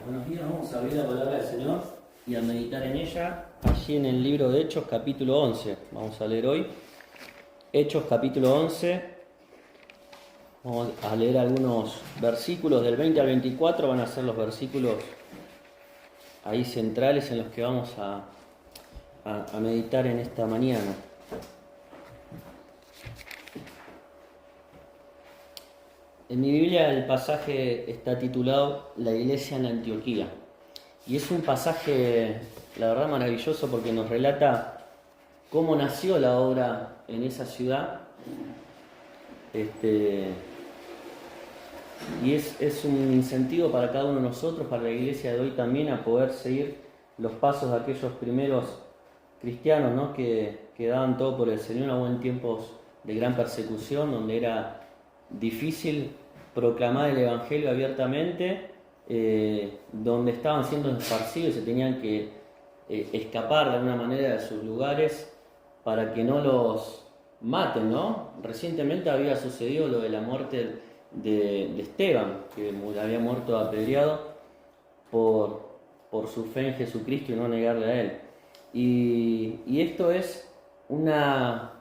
Buenos días, vamos a abrir la palabra del Señor y a meditar en ella allí en el libro de Hechos capítulo 11. Vamos a leer hoy Hechos capítulo 11. Vamos a leer algunos versículos del 20 al 24, van a ser los versículos ahí centrales en los que vamos a meditar en esta mañana. En mi Biblia el pasaje está titulado La iglesia en Antioquía. Y es un pasaje, la verdad, maravilloso porque nos relata cómo nació la obra en esa ciudad. Y es un incentivo para cada uno de nosotros, para la iglesia de hoy también, a poder seguir los pasos de aquellos primeros cristianos, ¿no? que daban todo por el Señor, aún en tiempos de gran persecución, donde era difícil proclamar el Evangelio abiertamente, donde estaban siendo esparcidos y se tenían que escapar de alguna manera de sus lugares para que no los maten, ¿no? Recientemente había sucedido lo de la muerte de Esteban, que había muerto apedreado por su fe en Jesucristo y no negarle a Él. Y esto es una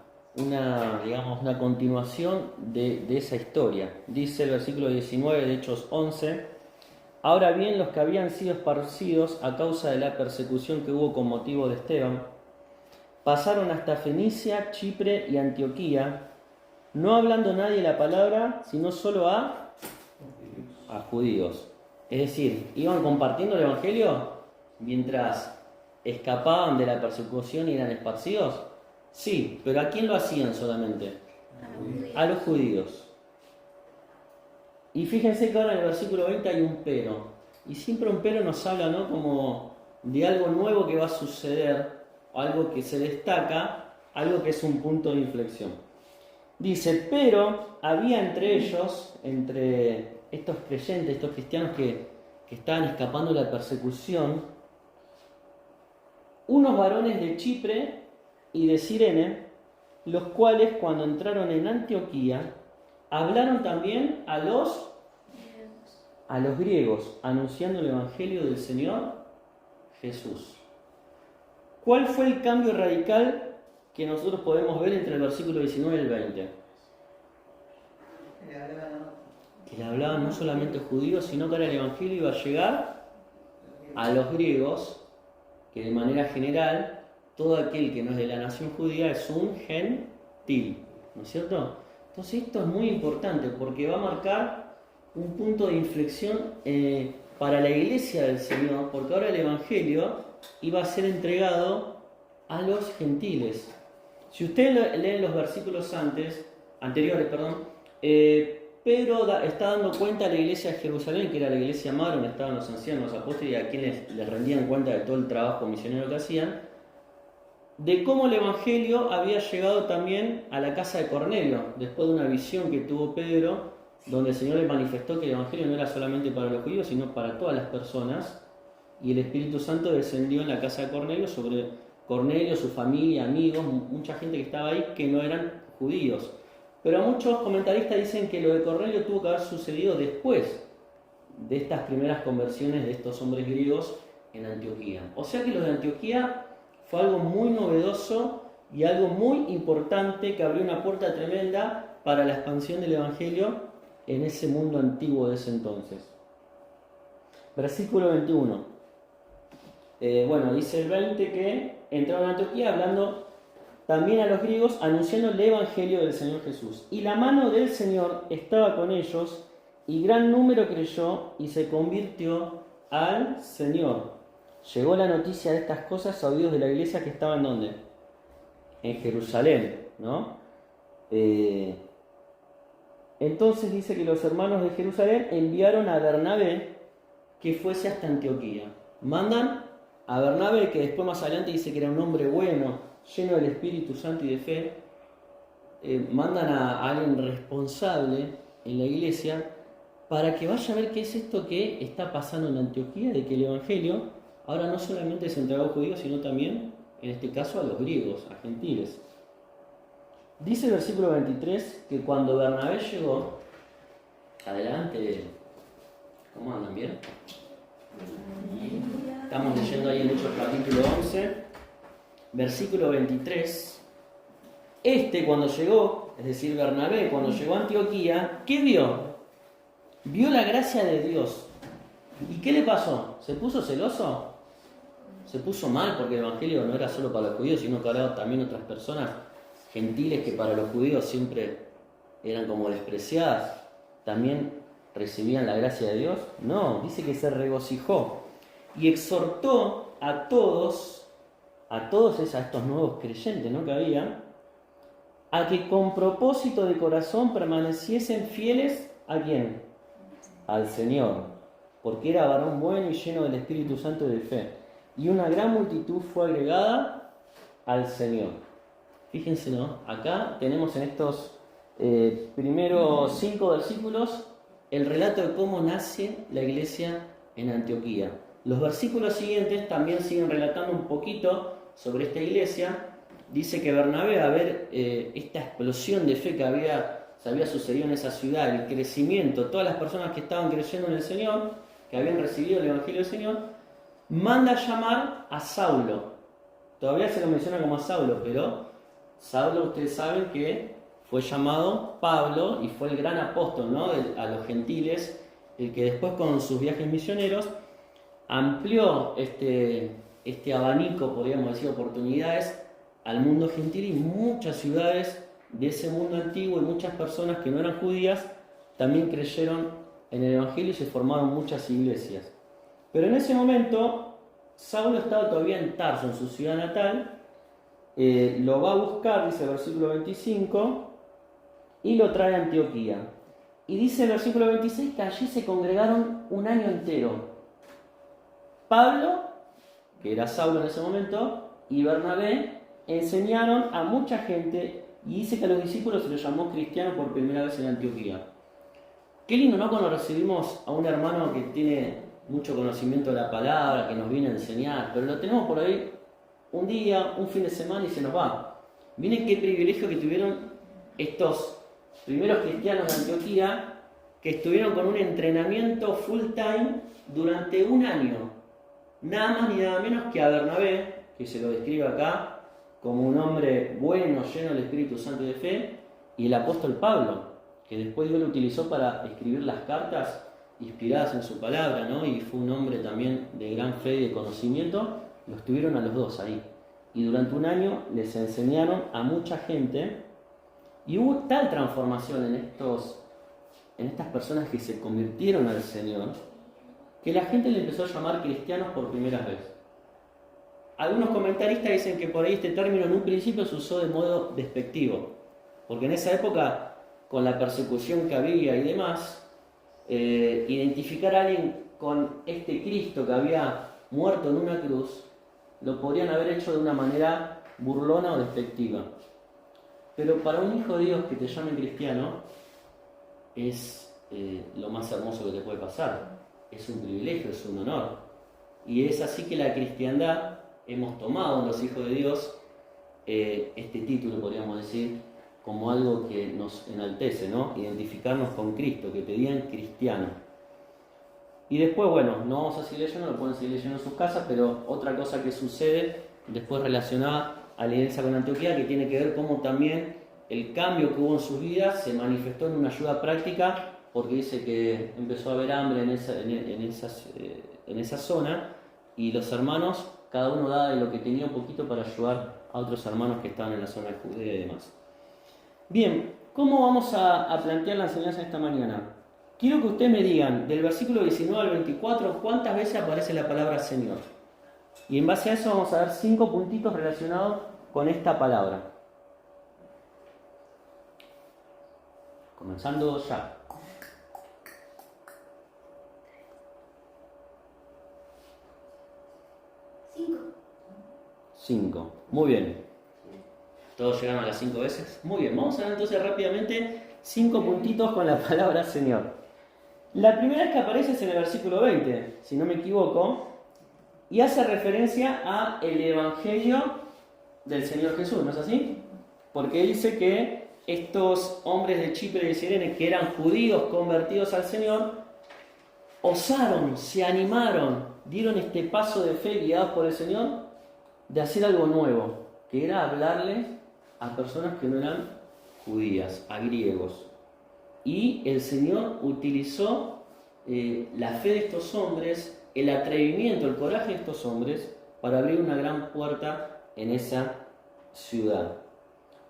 continuación de esa historia. Dice el versículo 19 de Hechos 11: Ahora bien, los que habían sido esparcidos a causa de la persecución que hubo con motivo de Esteban, pasaron hasta Fenicia, Chipre y Antioquía, no hablando nadie la palabra, sino solo a judíos. Es decir, iban compartiendo el Evangelio mientras escapaban de la persecución y eran esparcidos. Sí, pero ¿a quién lo hacían solamente? A los judíos. Y fíjense que ahora en el versículo 20 hay un pero. Y siempre un pero nos habla, ¿no?, como de algo nuevo que va a suceder, algo que se destaca, algo que es un punto de inflexión. Dice, pero había entre ellos, entre estos creyentes, estos cristianos que estaban escapando de la persecución, unos varones de Chipre y de Cirene, los cuales cuando entraron en Antioquía hablaron también a los griegos, anunciando el Evangelio del Señor Jesús. ¿Cuál fue el cambio radical que nosotros podemos ver entre el versículo 19 y el 20? Que le hablaban no solamente judíos, sino que ahora el Evangelio iba a llegar a los griegos, que de manera general todo aquel que no es de la nación judía es un gentil, ¿no es cierto? Entonces esto es muy importante porque va a marcar un punto de inflexión para la iglesia del Señor, porque ahora el Evangelio iba a ser entregado a los gentiles. Si ustedes leen los versículos anteriores, Pedro está dando cuenta a la iglesia de Jerusalén, que era la iglesia madre, donde estaban los ancianos, los apóstoles, y a quienes les rendían cuenta de todo el trabajo misionero que hacían, de cómo el Evangelio había llegado también a la casa de Cornelio, después de una visión que tuvo Pedro, donde el Señor le manifestó que el Evangelio no era solamente para los judíos, sino para todas las personas, y el Espíritu Santo descendió en la casa de Cornelio sobre Cornelio, su familia, amigos, mucha gente que estaba ahí que no eran judíos. Pero muchos comentaristas dicen que lo de Cornelio tuvo que haber sucedido después de estas primeras conversiones de estos hombres griegos en Antioquía. O sea que lo de Antioquía fue algo muy novedoso y algo muy importante que abrió una puerta tremenda para la expansión del Evangelio en ese mundo antiguo de ese entonces. Versículo 21. Dice el 20 que entraron a Antioquía hablando también a los griegos, anunciando el Evangelio del Señor Jesús. Y la mano del Señor estaba con ellos, y gran número creyó y se convirtió al Señor. Llegó la noticia de estas cosas a oídos de la iglesia que estaba ¿en dónde? En Jerusalén, ¿no? Entonces dice que los hermanos de Jerusalén enviaron a Bernabé que fuese hasta Antioquía. Mandan a Bernabé, que después más adelante dice que era un hombre bueno, lleno del Espíritu Santo y de fe. Mandan a alguien responsable en la iglesia para que vaya a ver qué es esto que está pasando en Antioquía, de que el Evangelio ahora no solamente es entregado a los judíos, sino también, en este caso, a los griegos, a gentiles. Dice el versículo 23 que cuando Bernabé llegó, adelante, ¿cómo andan? ¿Bien? Estamos leyendo ahí en Hechos capítulo 11, versículo 23. Cuando llegó, es decir, Bernabé, cuando llegó a Antioquía, ¿qué vio? Vio la gracia de Dios. ¿Y qué le pasó? ¿Se puso celoso? ¿Se puso mal porque el evangelio no era solo para los judíos, sino que hablaba también otras personas gentiles que para los judíos siempre eran como despreciadas? ¿También recibían la gracia de Dios? No, dice que se regocijó y exhortó a todos estos nuevos creyentes, ¿no?, que había, a que con propósito de corazón permaneciesen fieles ¿a quién? Al Señor, porque era varón bueno y lleno del Espíritu Santo y de fe. Y una gran multitud fue agregada al Señor. Fíjense, ¿no? Acá tenemos en estos primeros 5 versículos el relato de cómo nace la iglesia en Antioquía. Los versículos siguientes también siguen relatando un poquito sobre esta iglesia. Dice que Bernabé, a ver esta explosión de fe que se había sucedido en esa ciudad, el crecimiento, todas las personas que estaban creyendo en el Señor, que habían recibido el Evangelio del Señor, manda llamar a Saulo. Todavía se lo menciona como a Saulo, pero Saulo, ustedes saben que fue llamado Pablo y fue el gran apóstol, ¿no?, a los gentiles, el que después con sus viajes misioneros amplió este abanico, podríamos decir, oportunidades al mundo gentil, y muchas ciudades de ese mundo antiguo y muchas personas que no eran judías también creyeron en el Evangelio y se formaron muchas iglesias. Pero en ese momento Saulo estaba todavía en Tarso, en su ciudad natal. Lo va a buscar, dice el versículo 25, y lo trae a Antioquía. Y dice el versículo 26 que allí se congregaron un año entero. Pablo, que era Saulo en ese momento, y Bernabé enseñaron a mucha gente, y dice que a los discípulos se los llamó cristianos por primera vez en Antioquía. Qué lindo, ¿no?, cuando recibimos a un hermano que tiene mucho conocimiento de la palabra, que nos viene a enseñar, pero lo tenemos por ahí un día, un fin de semana y se nos va. Miren qué privilegio que tuvieron estos primeros cristianos de Antioquía, que estuvieron con un entrenamiento full time durante un año. Nada más ni nada menos que a Bernabé, que se lo describe acá como un hombre bueno, lleno del Espíritu Santo y de fe, y el apóstol Pablo, que después Dios lo utilizó para escribir las cartas inspiradas en su palabra, ¿no? Y fue un hombre también de gran fe y de conocimiento. Los tuvieron a los dos ahí. Y durante un año les enseñaron a mucha gente, y hubo tal transformación en estas personas que se convirtieron al Señor, que la gente le empezó a llamar cristianos por primera vez. Algunos comentaristas dicen que por ahí este término en un principio se usó de modo despectivo, porque en esa época, con la persecución que había y demás, identificar a alguien con este Cristo que había muerto en una cruz, lo podrían haber hecho de una manera burlona o despectiva. Pero para un hijo de Dios que te llame cristiano es lo más hermoso que te puede pasar. Es un privilegio, es un honor. Y es así que la cristiandad, hemos tomado en los hijos de Dios este título, podríamos decir, como algo que nos enaltece, ¿no? Identificarnos con Cristo, que te digan cristiano. Y después, bueno, no vamos a seguir leyendo, lo pueden seguir leyendo en sus casas, pero otra cosa que sucede después relacionada a la iglesia con Antioquía, que tiene que ver cómo también el cambio que hubo en sus vidas se manifestó en una ayuda práctica, porque dice que empezó a haber hambre en esa zona, y los hermanos, cada uno daba de lo que tenía un poquito para ayudar a otros hermanos que estaban en la zona de Judea y demás. Bien, ¿cómo vamos a plantear la enseñanza esta mañana? Quiero que ustedes me digan, del versículo 19 al 24, ¿cuántas veces aparece la palabra Señor? Y en base a eso vamos a dar 5 puntitos relacionados con esta palabra. Comenzando ya. 5. Muy bien. ¿Todos llegaron a las 5 veces? Muy bien. Vamos a ver entonces rápidamente 5 puntitos con la palabra Señor. La primera vez que aparece es en el versículo 20, si no me equivoco, y hace referencia a el Evangelio del Señor Jesús, ¿no es así? Porque dice que estos hombres de Chipre y de Cirene, que eran judíos convertidos al Señor, osaron, se animaron, dieron este paso de fe guiados por el Señor de hacer algo nuevo, que era hablarle a personas que no eran judías, a griegos. Y el Señor utilizó la fe de estos hombres, el atrevimiento, el coraje de estos hombres para abrir una gran puerta en esa ciudad.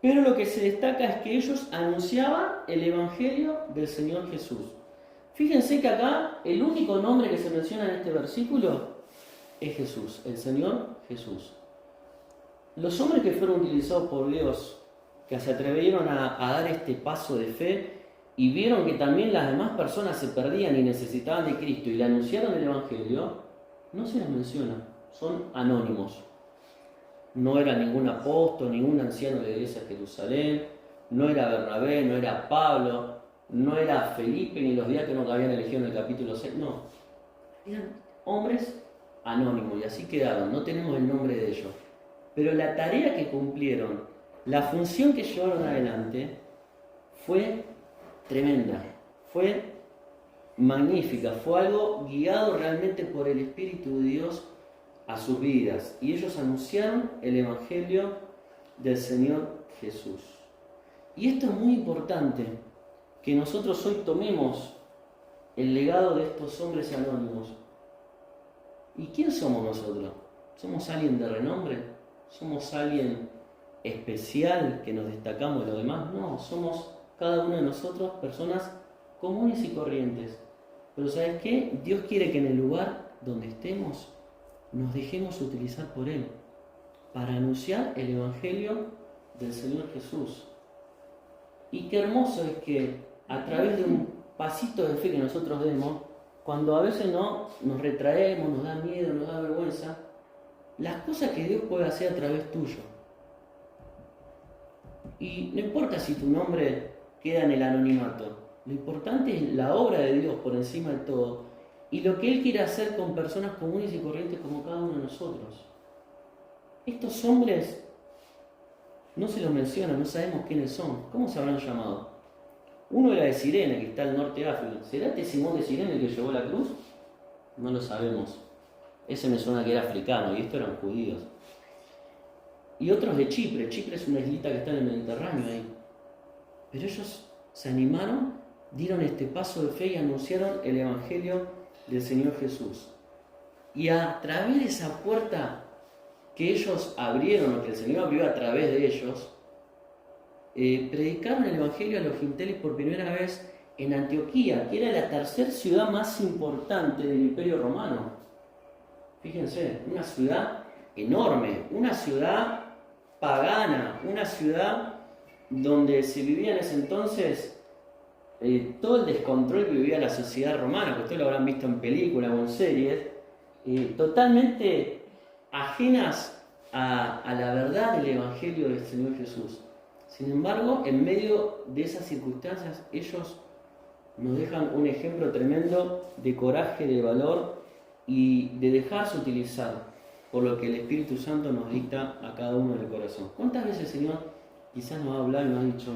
Pero lo que se destaca es que ellos anunciaban el Evangelio del Señor Jesús. Fíjense que acá el único nombre que se menciona en este versículo es Jesús, el Señor Jesús. Los hombres que fueron utilizados por Dios, que se atrevieron a dar este paso de fe y vieron que también las demás personas se perdían y necesitaban de Cristo y le anunciaron el Evangelio, no se les menciona, son anónimos. No era ningún apóstol, ningún anciano de la iglesia de Jerusalén, no era Bernabé, no era Pablo, no era Felipe ni los diáconos que habían elegido en el capítulo 6, no. Eran hombres anónimos y así quedaron, no tenemos el nombre de ellos. Pero la tarea que cumplieron, la función que llevaron adelante, fue tremenda, fue magnífica, fue algo guiado realmente por el Espíritu de Dios a sus vidas. Y ellos anunciaron el Evangelio del Señor Jesús. Y esto es muy importante, que nosotros hoy tomemos el legado de estos hombres anónimos. ¿Y quién somos nosotros? ¿Somos alguien de renombre? ¿Somos alguien especial que nos destacamos de los demás? No, somos cada uno de nosotros personas comunes y corrientes. Pero ¿sabes qué? Dios quiere que en el lugar donde estemos nos dejemos utilizar por Él para anunciar el Evangelio del Señor Jesús. Y qué hermoso es que a través de un pasito de fe que nosotros demos, cuando a veces no nos retraemos, nos da miedo, nos da vergüenza, las cosas que Dios puede hacer a través tuyo. Y no importa si tu nombre queda en el anonimato, lo importante es la obra de Dios por encima de todo y lo que Él quiere hacer con personas comunes y corrientes como cada uno de nosotros. Estos hombres no se los menciona, no sabemos quiénes son, ¿cómo se habrán llamado? Uno era de Cirene, que está al norte de África. ¿Será este Simón de Cirene el que llevó la cruz? No lo sabemos. Ese me suena que era africano y estos eran judíos. Y otros de Chipre. Chipre es una islita que está en el Mediterráneo ahí. Pero ellos se animaron, dieron este paso de fe y anunciaron el Evangelio del Señor Jesús. Y a través de esa puerta que ellos abrieron, o que el Señor abrió a través de ellos, predicaron el Evangelio a los gentiles por primera vez en Antioquía, que era la tercera ciudad más importante del Imperio Romano. Fíjense, una ciudad enorme, una ciudad pagana, una ciudad donde se vivía en ese entonces todo el descontrol que vivía la sociedad romana, que ustedes lo habrán visto en películas o en series, totalmente ajenas a la verdad del Evangelio del Señor Jesús. Sin embargo, en medio de esas circunstancias, ellos nos dejan un ejemplo tremendo de coraje, de valor y de dejarse utilizar por lo que el Espíritu Santo nos dicta a cada uno del corazón. ¿Cuántas veces el Señor quizás nos ha hablado y nos ha dicho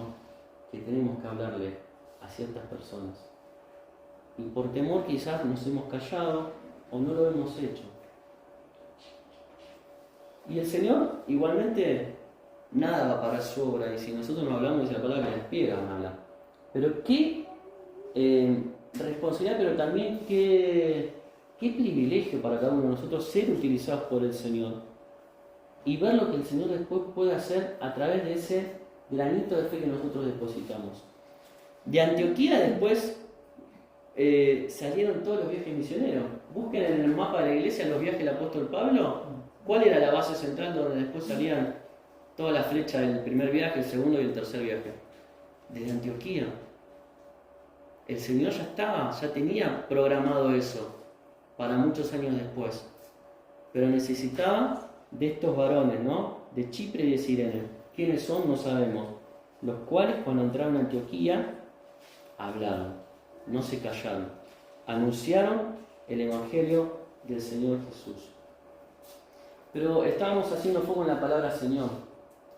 que tenemos que hablarle a ciertas personas? Y por temor quizás nos hemos callado o no lo hemos hecho. Y el Señor igualmente nada va a parar su obra, y si nosotros no hablamos, dice la palabra que las piedras van a hablar. Pero qué responsabilidad, pero también qué privilegio para cada uno de nosotros ser utilizados por el Señor y ver lo que el Señor después puede hacer a través de ese granito de fe que nosotros depositamos. De Antioquía después salieron todos los viajes misioneros. Busquen en el mapa de la iglesia los viajes del apóstol Pablo. ¿Cuál era la base central donde después salían todas las flechas del primer viaje, el segundo y el tercer viaje? Desde Antioquía. El Señor ya tenía programado eso para muchos años después. Pero necesitaba de estos varones, ¿no? De Chipre y de Cirene. ¿Quiénes son? No sabemos. Los cuales cuando entraron a Antioquía hablaron, no se callaron, anunciaron el Evangelio del Señor Jesús. Pero estábamos haciendo foco en la palabra Señor.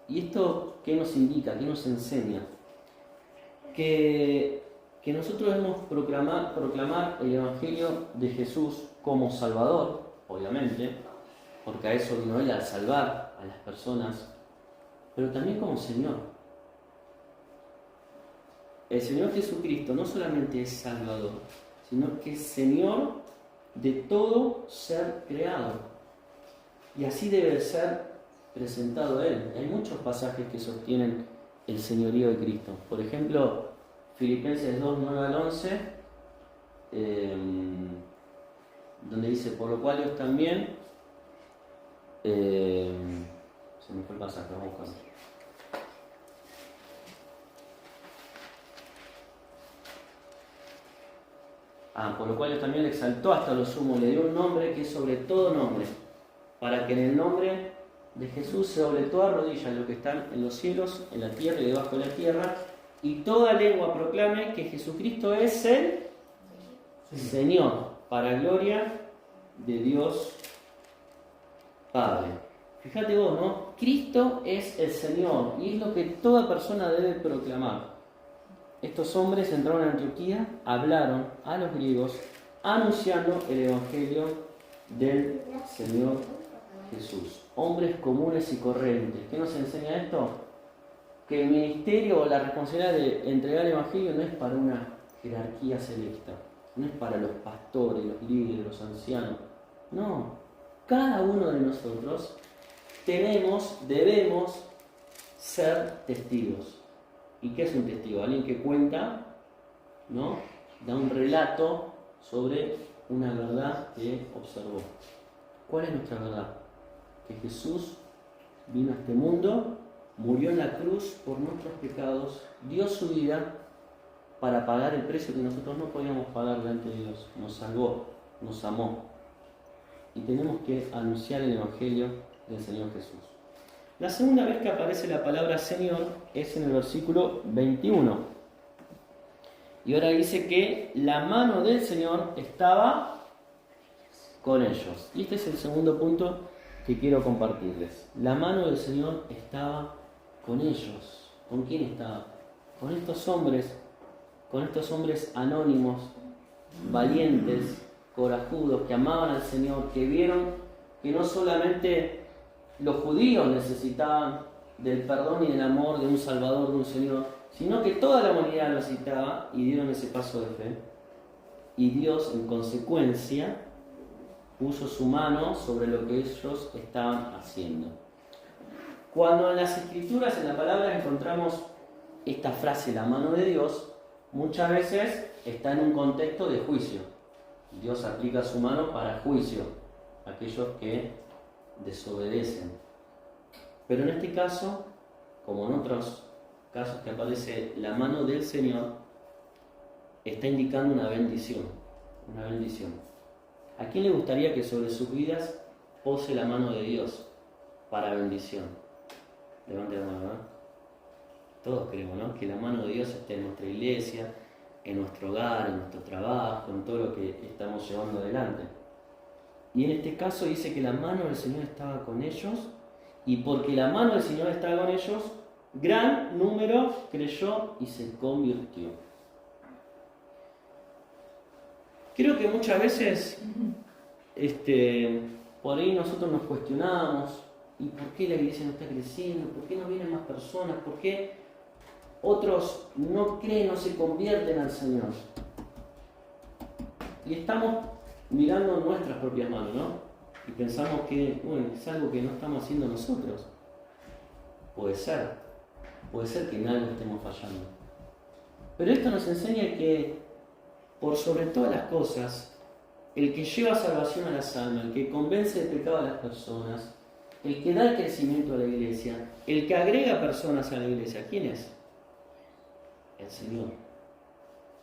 ¿Y esto qué nos indica? ¿Qué nos enseña? Que que nosotros debemos proclamar el Evangelio de Jesús como Salvador, obviamente, porque a eso vino Él, a salvar a las personas, pero también como Señor. El Señor Jesucristo no solamente es Salvador, sino que es Señor de todo ser creado. Y así debe ser presentado Él. Hay muchos pasajes que sostienen el señorío de Cristo. Por ejemplo, Filipenses 2, 9 al 11, donde dice, por lo cual ellos también, se me fue el pasaje, vamos a buscarlo. Por lo cual ellos también le exaltó hasta lo sumo, le dio un nombre que es sobre todo nombre, para que en el nombre de Jesús se doble toda rodilla, lo que están en los cielos, en la tierra y debajo de la tierra, y toda lengua proclame que Jesucristo es el Señor, para gloria de Dios Padre. Fíjate vos, ¿no? Cristo es el Señor y es lo que toda persona debe proclamar. Estos hombres entraron a Antioquía, hablaron a los griegos, anunciando el Evangelio del Señor Jesús. Hombres comunes y corrientes. ¿Qué nos enseña esto? Que el ministerio o la responsabilidad de entregar el Evangelio no es para una jerarquía selecta, no es para los pastores, los líderes, los ancianos. No, cada uno de nosotros debemos ser testigos. ¿Y qué es un testigo? Alguien que cuenta, ¿no? Da un relato sobre una verdad que observó. ¿Cuál es nuestra verdad? Que Jesús vino a este mundo, murió en la cruz por nuestros pecados, dio su vida para pagar el precio que nosotros no podíamos pagar delante de Dios. Nos salvó, nos amó. Y tenemos que anunciar el Evangelio del Señor Jesús. La segunda vez que aparece la palabra Señor es en el versículo 21. Y ahora dice que la mano del Señor estaba con ellos. Y este es el segundo punto que quiero compartirles. La mano del Señor estaba con ellos. ¿Con quién estaba? Con estos hombres anónimos, valientes, corajudos, que amaban al Señor, que vieron que no solamente los judíos necesitaban del perdón y del amor de un Salvador, de un Señor, sino que toda la humanidad lo necesitaba y dieron ese paso de fe. Y Dios, en consecuencia, puso su mano sobre lo que ellos estaban haciendo. Cuando en las Escrituras, en la palabra, encontramos esta frase, la mano de Dios, muchas veces está en un contexto de juicio. Dios aplica su mano para juicio a aquellos que desobedecen. Pero en este caso, como en otros casos que aparece la mano del Señor, está indicando una bendición. Una bendición. ¿A quién le gustaría que sobre sus vidas pose la mano de Dios para bendición? Levante la mano, ¿no? Todos queremos, ¿no? Que la mano de Dios esté en nuestra iglesia, en nuestro hogar, en nuestro trabajo, en todo lo que estamos llevando adelante. Y en este caso dice que la mano del Señor estaba con ellos, y porque la mano del Señor estaba con ellos, gran número creyó y se convirtió. Creo que muchas veces por ahí nosotros nos cuestionamos, ¿y por qué la iglesia no está creciendo? ¿Por qué no vienen más personas? ¿Por qué otros no creen, no se convierten al Señor? Y estamos mirando nuestras propias manos, ¿no? Y pensamos que, es algo que no estamos haciendo nosotros. Puede ser que en algo estemos fallando. Pero esto nos enseña que, por sobre todas las cosas, el que lleva salvación a las almas, el que convence de pecado a las personas, el que da el crecimiento a la iglesia, el que agrega personas a la iglesia, ¿quién es? El Señor.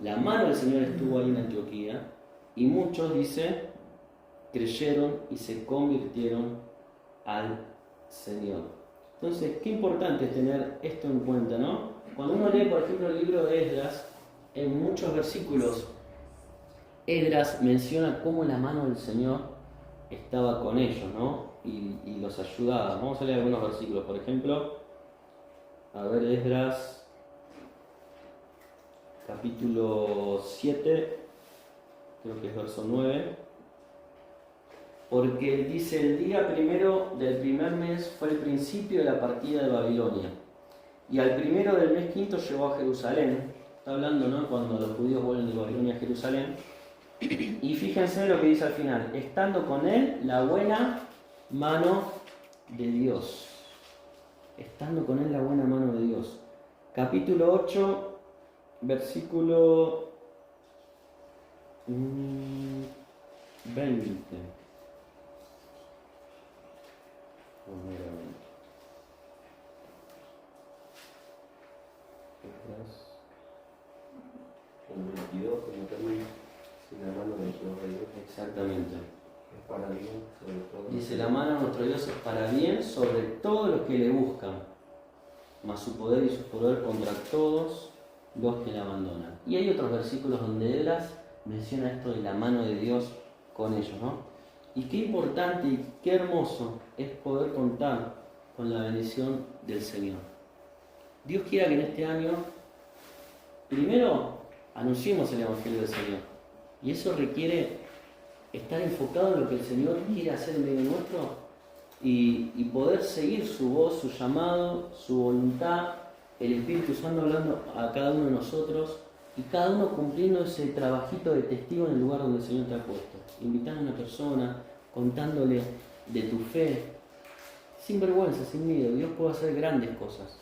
La mano del Señor estuvo ahí en Antioquía y muchos, dice, creyeron y se convirtieron al Señor. Entonces, qué importante es tener esto en cuenta, ¿no? Cuando uno lee, por ejemplo, el libro de Esdras, en muchos versículos, Esdras menciona cómo la mano del Señor estaba con ellos, ¿no? Y los ayudaba. Vamos a leer algunos versículos, por ejemplo, a ver, Esdras capítulo 7, creo que es verso 9, porque él dice: el día primero del primer mes fue el principio de la partida de Babilonia, y al primero del mes quinto llegó a Jerusalén. Está hablando, ¿no?, cuando los judíos vuelven de Babilonia a Jerusalén. Y fíjense lo que dice al final: estando con él la buena mano de Dios. Estando con él la buena mano de Dios. Capítulo 8, versículo 20. El 22, como también, si la mano de nuestro Dios Exactamente. es para bien sobre todo. Dice: la mano de nuestro Dios es para bien sobre todos los que le buscan, mas su poder y su furor contra todos los que le abandonan. Y hay otros versículos donde Esdras menciona esto de la mano de Dios con ellos, ¿no? Y qué importante y qué hermoso es poder contar con la bendición del Señor. Dios quiera que en este año, primero, anunciemos el Evangelio del Señor. Y eso requiere estar enfocado en lo que el Señor quiere hacer en medio nuestro y poder seguir su voz, su llamado, su voluntad, el Espíritu Santo hablando a cada uno de nosotros y cada uno cumpliendo ese trabajito de testigo en el lugar donde el Señor te ha puesto. Invitando a una persona, contándole de tu fe, sin vergüenza, sin miedo. Dios puede hacer grandes cosas.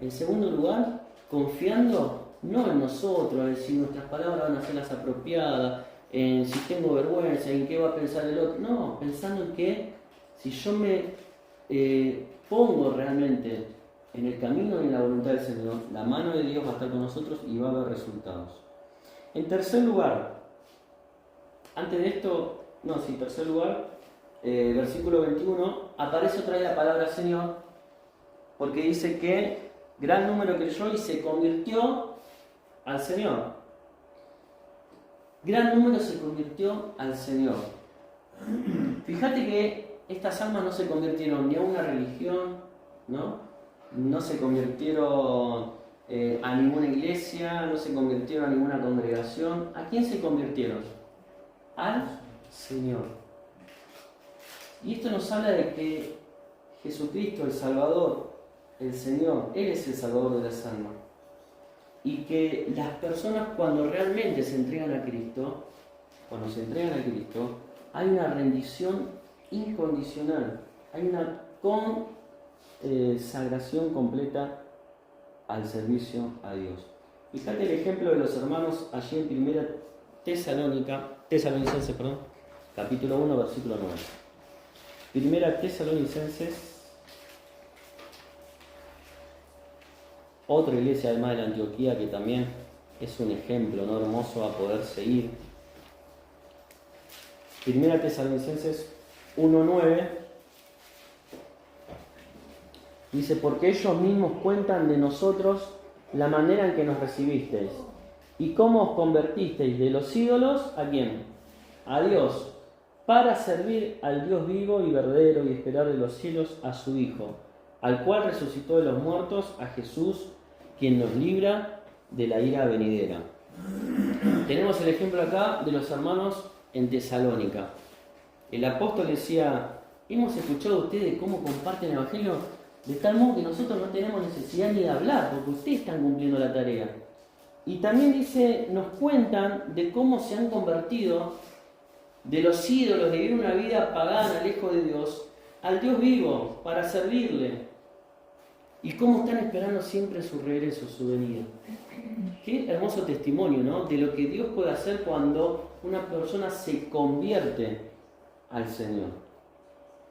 En segundo lugar, confiando no en nosotros, en si nuestras palabras van a ser las apropiadas, en si tengo vergüenza, en qué va a pensar el otro. No, pensando en que si yo me pongo realmente en el camino y en la voluntad del Señor, la mano de Dios va a estar con nosotros y va a haber resultados. En tercer lugar, antes de esto, tercer lugar, versículo 21, aparece otra vez la palabra Señor, porque dice que gran número creyó y se convirtió al Señor. Gran número se convirtió al Señor. Fíjate que estas almas no se convirtieron ni a una religión, no se convirtieron a ninguna iglesia, no se convirtieron a ninguna congregación. ¿A quién se convirtieron? Al Señor. Y esto nos habla de que Jesucristo, el Salvador, el Señor, Él es el Salvador de las almas. Y que las personas, cuando realmente se entregan a Cristo, hay una rendición incondicional, hay una consagración completa al servicio a Dios. Fíjate el ejemplo de los hermanos allí en Primera Tesalonicenses, capítulo 1, versículo 9. Primera Tesalonicenses, otra iglesia además de la Antioquía que también es un ejemplo, ¿no?, hermoso a poder seguir. Primera Tesalonicenses 1:9 dice: porque ellos mismos cuentan de nosotros la manera en que nos recibisteis y cómo os convertisteis de los ídolos, ¿a quién? A Dios, para servir al Dios vivo y verdadero y esperar de los cielos a su Hijo, al cual resucitó de los muertos, a Jesús, quien nos libra de la ira venidera. Tenemos el ejemplo acá de los hermanos en Tesalónica. El apóstol decía: hemos escuchado a ustedes cómo comparten el Evangelio, de tal modo que nosotros no tenemos necesidad ni de hablar, porque ustedes están cumpliendo la tarea. Y también dice, nos cuentan de cómo se han convertido de los ídolos, de vivir una vida pagana, lejos de Dios, al Dios vivo, para servirle. Y cómo están esperando siempre su regreso, su venida. Qué hermoso testimonio, ¿no?, de lo que Dios puede hacer cuando una persona se convierte al Señor.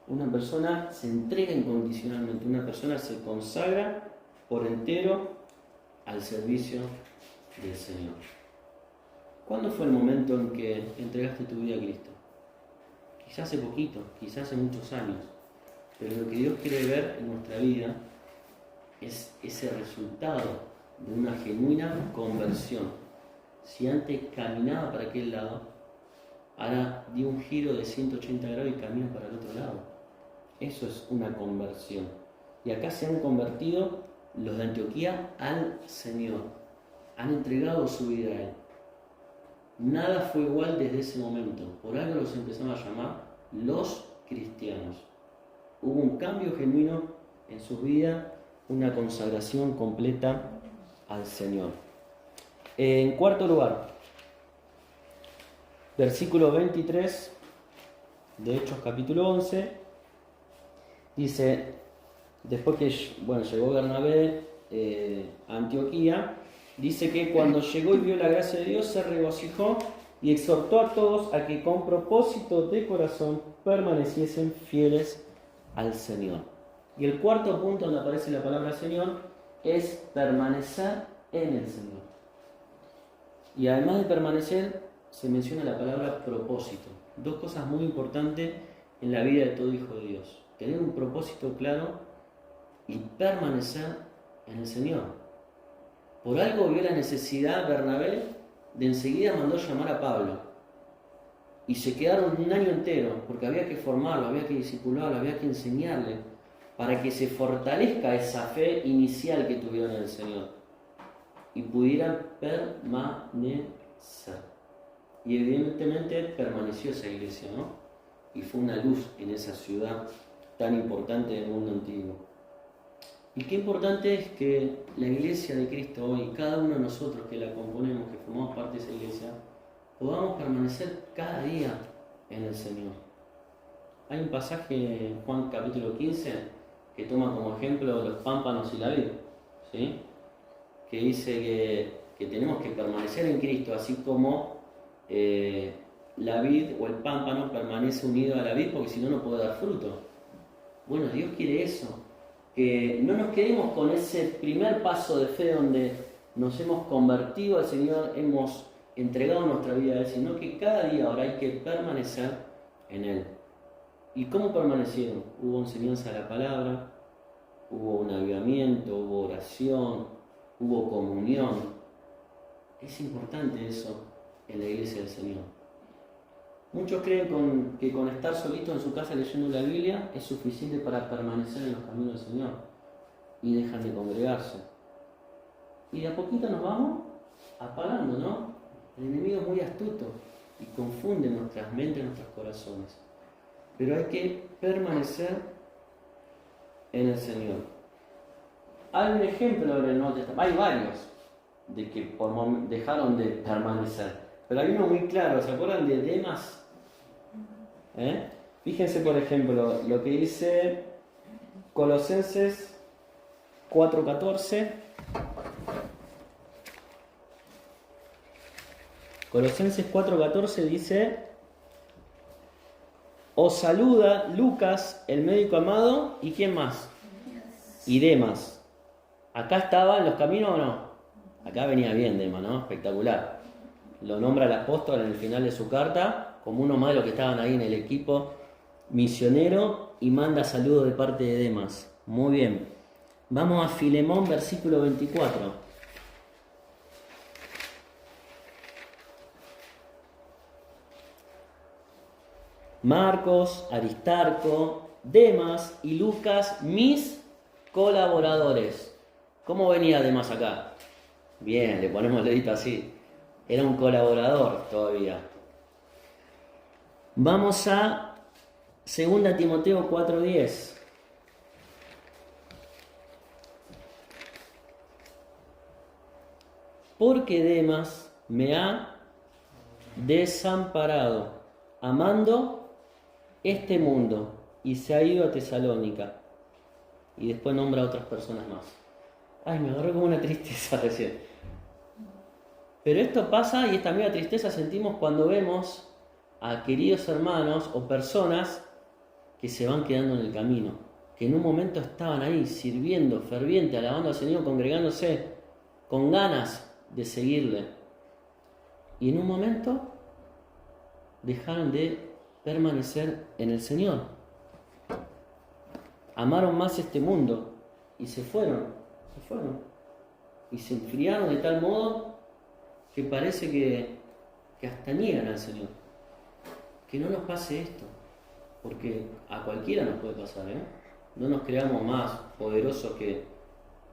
Una persona se entrega incondicionalmente, una persona se consagra por entero al servicio del Señor. ¿Cuándo fue el momento en que entregaste tu vida a Cristo? Quizás hace poquito, quizás hace muchos años, pero lo que Dios quiere ver en nuestra vida es ese resultado de una genuina conversión. Si antes caminaba para aquel lado, ahora dio un giro de 180 grados y camina para el otro lado. Eso es una conversión. Y acá se han convertido los de Antioquía al Señor, han entregado su vida a Él. Nada fue igual desde ese momento. Por algo los empezaron a llamar los cristianos. Hubo un cambio genuino en sus vidas, una consagración completa al Señor. En cuarto lugar, versículo 23 de Hechos capítulo 11, dice, después que llegó Bernabé a Antioquía, dice que cuando llegó y vio la gracia de Dios se regocijó y exhortó a todos a que con propósito de corazón permaneciesen fieles al Señor. Y el cuarto punto donde aparece la palabra Señor es permanecer en el Señor. Y además de permanecer, se menciona la palabra propósito. Dos cosas muy importantes en la vida de todo hijo de Dios. Tener un propósito claro y permanecer en el Señor. Por algo vio la necesidad Bernabé de enseguida mandó llamar a Pablo. Y se quedaron un año entero, porque había que formarlo, había que discipularlo, había que enseñarle, para que se fortalezca esa fe inicial que tuvieron en el Señor y pudieran permanecer. Y evidentemente permaneció esa iglesia, ¿no? Y fue una luz en esa ciudad tan importante del mundo antiguo. Y qué importante es que la iglesia de Cristo hoy, cada uno de nosotros que la componemos, que formamos parte de esa iglesia, podamos permanecer cada día en el Señor. Hay un pasaje en Juan capítulo 15 que toma como ejemplo los pámpanos y la vid, ¿sí? Que dice que tenemos que permanecer en Cristo, así como la vid o el pámpano permanece unido a la vid, porque si no, no puede dar fruto. Bueno, Dios quiere eso, que no nos quedemos con ese primer paso de fe donde nos hemos convertido al Señor, hemos entregado nuestra vida a Él, sino que cada día ahora hay que permanecer en Él. ¿Y cómo permanecieron? Hubo enseñanza de la palabra, hubo un avivamiento, hubo oración, hubo comunión. Es importante eso en la iglesia del Señor. Muchos creen que con estar solitos en su casa leyendo la Biblia es suficiente para permanecer en los caminos del Señor y dejan de congregarse. Y de a poquito nos vamos apagando, ¿no? El enemigo es muy astuto y confunde nuestras mentes, nuestros corazones. Pero hay que permanecer en el Señor. Hay un ejemplo en el Nuevo Testamento, hay varios de que dejaron de permanecer, pero hay uno muy claro. ¿Se acuerdan de Demas? Fíjense por ejemplo lo que dice Colosenses 4:14. Colosenses 4:14 dice: os saluda Lucas, el médico amado, ¿y quién más? Y Demas. ¿Acá estaba en los caminos o no? Acá venía bien Demas, ¿no? Espectacular. Lo nombra el apóstol en el final de su carta como uno más de los que estaban ahí en el equipo misionero y manda saludos de parte de Demas. Muy bien. Vamos a Filemón, versículo 24. Marcos, Aristarco, Demas y Lucas, mis colaboradores. ¿Cómo venía Demas acá? Bien, le ponemos el dedito así. Era un colaborador todavía. Vamos a 2 Timoteo 4:10. Porque Demas me ha desamparado, amando este mundo, y se ha ido a Tesalónica. Y después nombra a otras personas más. Ay, me agarró como una tristeza recién. Pero esto pasa, y esta misma tristeza sentimos cuando vemos a queridos hermanos o personas que se van quedando en el camino, que en un momento estaban ahí sirviendo, ferviente, alabando al Señor, congregándose, con ganas de seguirle. Y en un momento dejaron de permanecer en el Señor. Amaron más este mundo y se fueron. Y se enfriaron de tal modo que parece que hasta niegan al Señor. Que no nos pase esto, porque a cualquiera nos puede pasar, ¿eh? No nos creamos más poderosos que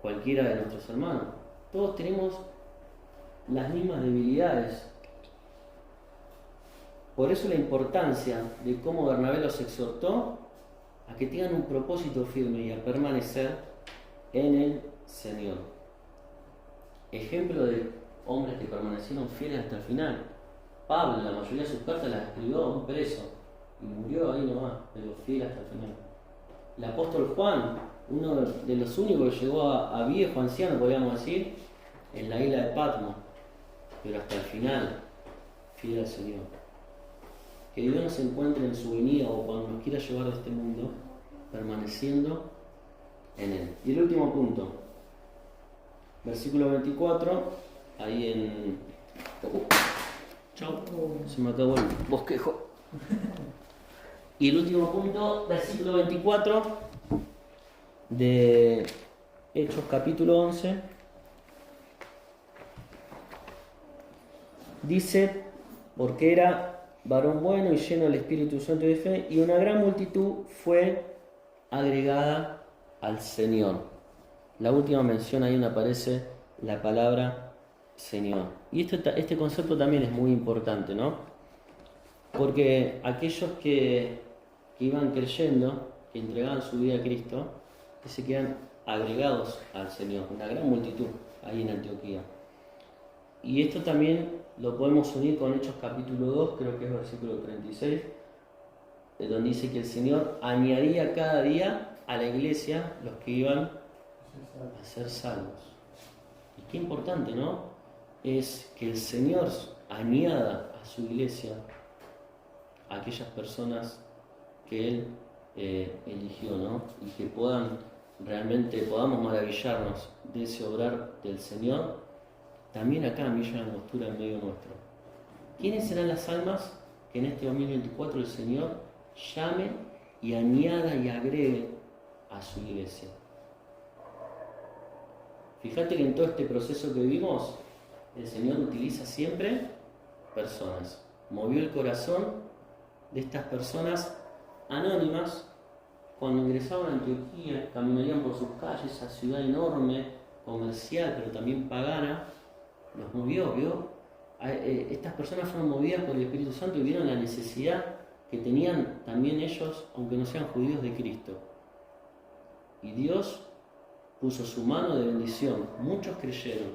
cualquiera de nuestros hermanos. Todos tenemos las mismas debilidades. Por eso la importancia de cómo Bernabé los exhortó a que tengan un propósito firme y a permanecer en el Señor. Ejemplo de hombres que permanecieron fieles hasta el final. Pablo, la mayoría de sus cartas las escribió a un preso y murió ahí nomás, pero fiel hasta el final. El apóstol Juan, uno de los únicos que llegó a viejo, anciano, podríamos decir, en la isla de Patmos, pero hasta el final, fiel al Señor. Que Dios nos encuentre en su venida o cuando nos quiera llevar de este mundo, permaneciendo en Él. Y el último punto, versículo 24, ahí en... Chau, se me acabó el bosquejo. Y el último punto, versículo 24 de Hechos capítulo 11, dice, porque era varón bueno y lleno del Espíritu Santo y de fe, y una gran multitud fue agregada al Señor. La última mención ahí donde aparece la palabra Señor. Y este concepto también es muy importante, ¿no? Porque aquellos que iban creyendo, que entregaban su vida a Cristo, que se quedan agregados al Señor, una gran multitud ahí en Antioquía. Y esto también lo podemos unir con Hechos capítulo 2, creo que es versículo 36, donde dice que el Señor añadía cada día a la iglesia los que iban a ser salvos. Y qué importante, ¿no? Es que el Señor añada a su iglesia a aquellas personas que Él eligió, ¿no? Y que podamos maravillarnos de ese obrar del Señor, también acá en Villa Langostura, en medio nuestro. ¿Quiénes serán las almas que en este 2024 el Señor llame y añada y agregue a su iglesia? Fíjate que en todo este proceso que vivimos, el Señor utiliza siempre personas. Movió el corazón de estas personas anónimas cuando ingresaban a Antioquía, caminarían por sus calles, esa ciudad enorme, comercial, pero también pagana, los movió, ¿vio? Estas personas fueron movidas por el Espíritu Santo y vieron la necesidad que tenían también ellos, aunque no sean judíos, de Cristo. Y Dios puso su mano de bendición, muchos creyeron,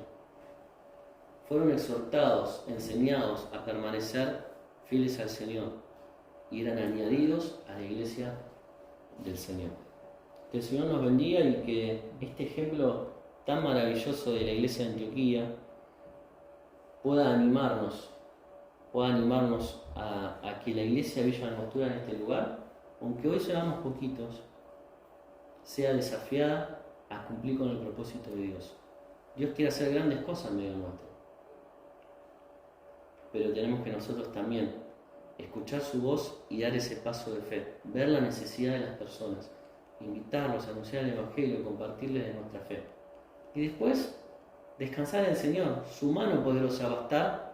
fueron exhortados, enseñados a permanecer fieles al Señor y eran añadidos a la iglesia del Señor. Que el Señor nos bendiga y que este ejemplo tan maravilloso de la iglesia de Antioquía pueda animarnos a que la iglesia de Villa Langostura en este lugar, aunque hoy seamos poquitos, sea desafiada a cumplir con el propósito de Dios. Dios quiere hacer grandes cosas en medio nuestro, pero tenemos que nosotros también escuchar su voz y dar ese paso de fe, ver la necesidad de las personas, invitarlos a anunciar el Evangelio, compartirles de nuestra fe. Y después, descansar en el Señor, su mano poderosa va a estar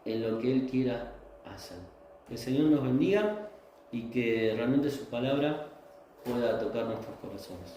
en lo que Él quiera hacer. Que el Señor nos bendiga y que realmente su palabra pueda tocar nuestros corazones.